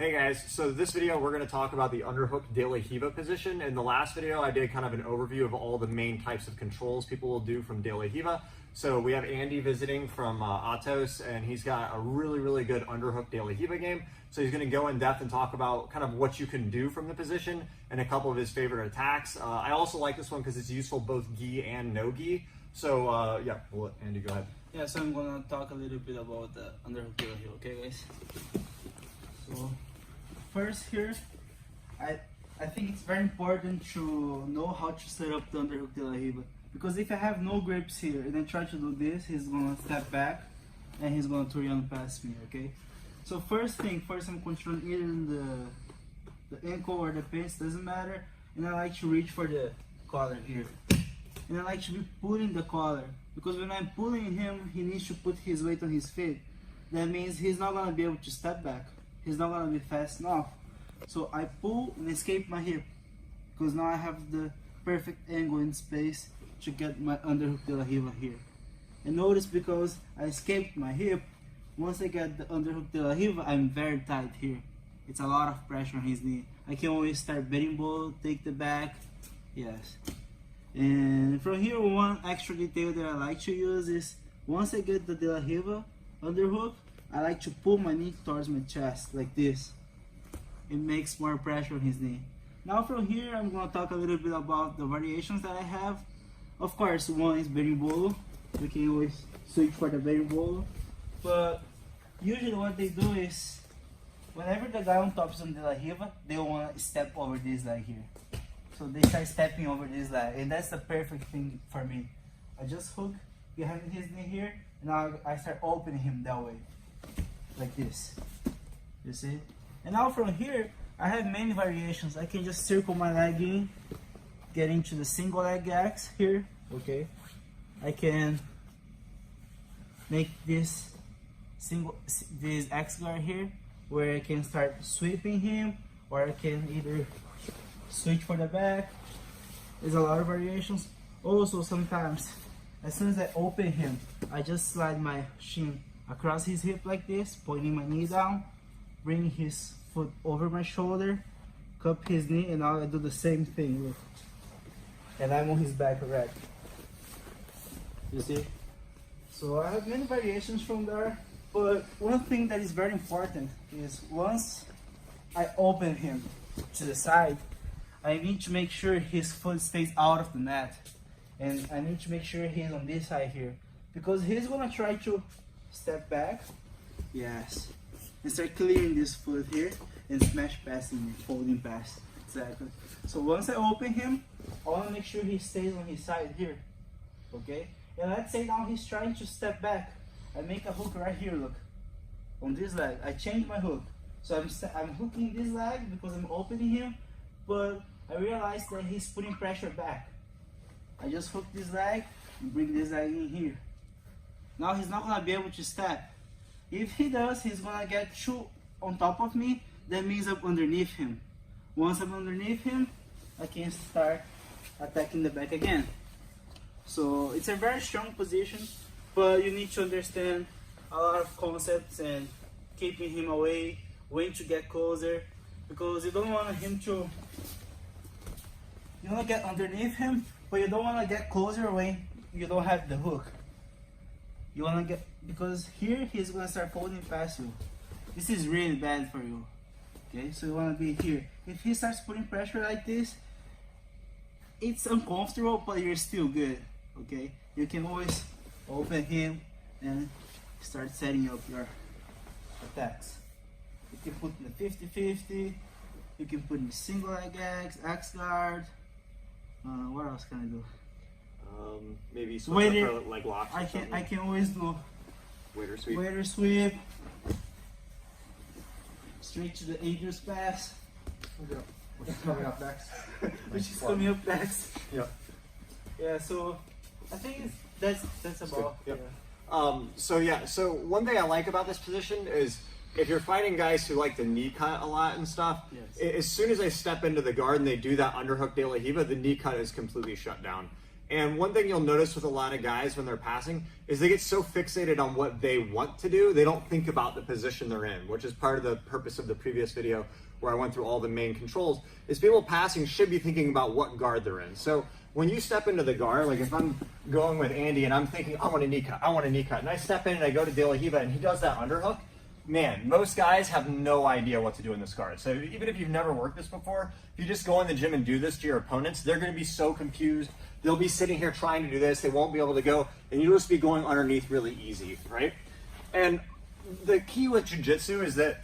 Hey guys, so this video we're going to talk about the underhook Delahiva position. In the last video I did kind of an overview of all the main types of controls people will do from Delahiva. So we have Andy visiting from Atos, and he's got a really good underhook Delahiva game. So he's going to go in depth and talk about kind of what you can do from the position and a couple of his favorite attacks. I also like this one because it's useful both gi and no gi. So yeah, we'll let Andy go ahead. Yeah, so I'm going to talk a little bit about the underhook Delahiva, okay guys? So first here, I think it's very important to know how to set up the underhook Delahiva, because if I have no grips here and I try to do this, he's gonna step back and he's gonna turn past me, okay? So first I'm controlling either the ankle or the pants, doesn't matter, and I like to reach for the collar here. And I like to be pulling the collar, because when I'm pulling him, he needs to put his weight on his feet. That means he's not gonna be able to step back. He's not gonna be fast enough. So I pull and escape my hip, because now I have the perfect angle in space to get my underhook Delahiva here. And notice, because I escaped my hip, once I get the underhook Delahiva, I'm very tight here. It's a lot of pressure on his knee. I can always start berimbolo, take the back, yes. And from here, one extra detail that I like to use is, once I get the Delahiva underhook, I like to pull my knee towards my chest, like this. It makes more pressure on his knee. Now from here, I'm going to talk a little bit about the variations that I have. Of course, one is berimbolo. We can always switch for the berimbolo. But usually what they do is, whenever the guy on top is on Delahiva, they want to step over this leg here. So they start stepping over this leg, and that's the perfect thing for me. I just hook behind his knee here, and now I start opening him that way. Like this, you see? And now from here, I have many variations. I can just circle my leg in, get into the single leg X here, okay? I can make this X guard here, where I can start sweeping him, or I can either switch for the back. There's a lot of variations. Also, sometimes, as soon as I open him, I just slide my shin across his hip like this, pointing my knee down, bring his foot over my shoulder, cup his knee, and now I do the same thing, look. And I'm on his back already. You see? So I have many variations from there, but one thing that is very important is, once I open him to the side, I need to make sure his foot stays out of the mat. And I need to make sure he's on this side here, because he's gonna try to step back, yes, and start clearing this foot here and smash past him, folding past, exactly. So once I open him, I want to make sure he stays on his side here, okay? And let's say now he's trying to step back. I make a hook right here, look, on this leg. I change my hook, so I'm hooking this leg because I'm opening him, but I realize that he's putting pressure back. I just hook this leg and bring this leg in here. Now he's not gonna be able to step. If he does, he's gonna get two on top of me. That means I'm underneath him. Once I'm underneath him, I can start attacking the back again. So it's a very strong position, but you need to understand a lot of concepts and keeping him away, when to get closer, because you don't want him to, you want to get underneath him, but you don't want to get closer when you don't have the hook. You want to get, because here he's going to start folding past you. This is really bad for you, okay? So you want to be here. If he starts putting pressure like this, it's uncomfortable, but you're still good, okay? You can always open him and start setting up your attacks. You can put in the 50-50, you can put in the single leg X guard. What else can I do? Maybe switch for leg locks. I can always do waiter sweep, straight to the Adrian's pass, which is coming up next. which is coming up next. Yeah. Yeah. So I think that's about. Yep. Yeah. So one thing I like about this position is, if you're fighting guys who like the knee cut a lot and stuff, yes, as soon as they step into the guard and they do that underhook Delahiva, the knee cut is completely shut down. And one thing you'll notice with a lot of guys when they're passing is they get so fixated on what they want to do, they don't think about the position they're in, which is part of the purpose of the previous video where I went through all the main controls, is people passing should be thinking about what guard they're in. So when you step into the guard, like if I'm going with Andy and I'm thinking, I want a knee cut, and I step in and I go to Delahiva and he does that underhook, man, most guys have no idea what to do in this guard. So even if you've never worked this before, if you just go in the gym and do this to your opponents, they're going to be so confused. They'll be sitting here trying to do this. They won't be able to go, and you'll just be going underneath really easy, right? And the key with jiu-jitsu is that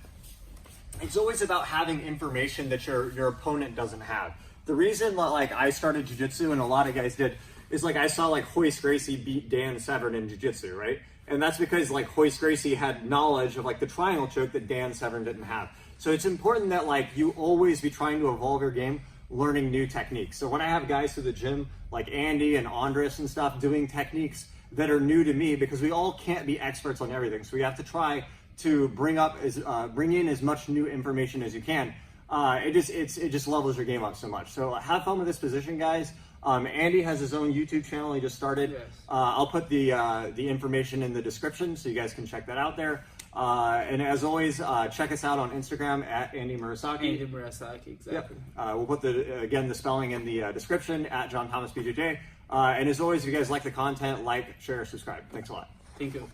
it's always about having information that your opponent doesn't have. The reason like I started jiu-jitsu and a lot of guys did is like I saw like Royce Gracie beat Dan Severn in jiu-jitsu, right? And that's because like Royce Gracie had knowledge of like the triangle choke that Dan Severn didn't have. So it's important that like you always be trying to evolve your game, learning new techniques. So when I have guys through the gym like Andy and Andres and stuff doing techniques that are new to me, because we all can't be experts on everything, so we have to try to bring in as much new information as you can. It just levels your game up so much. So have fun with this position, guys. Andy has his own YouTube channel he just started. Yes. I'll put the information in the description so you guys can check that out there. And as always, check us out on Instagram at Andy Murasaki. Andy Murasaki, exactly. Yep. We'll put the spelling in the description at Jon Thomas BJJ. And as always, if you guys like the content, like, share, subscribe. Thanks a lot. Thank you.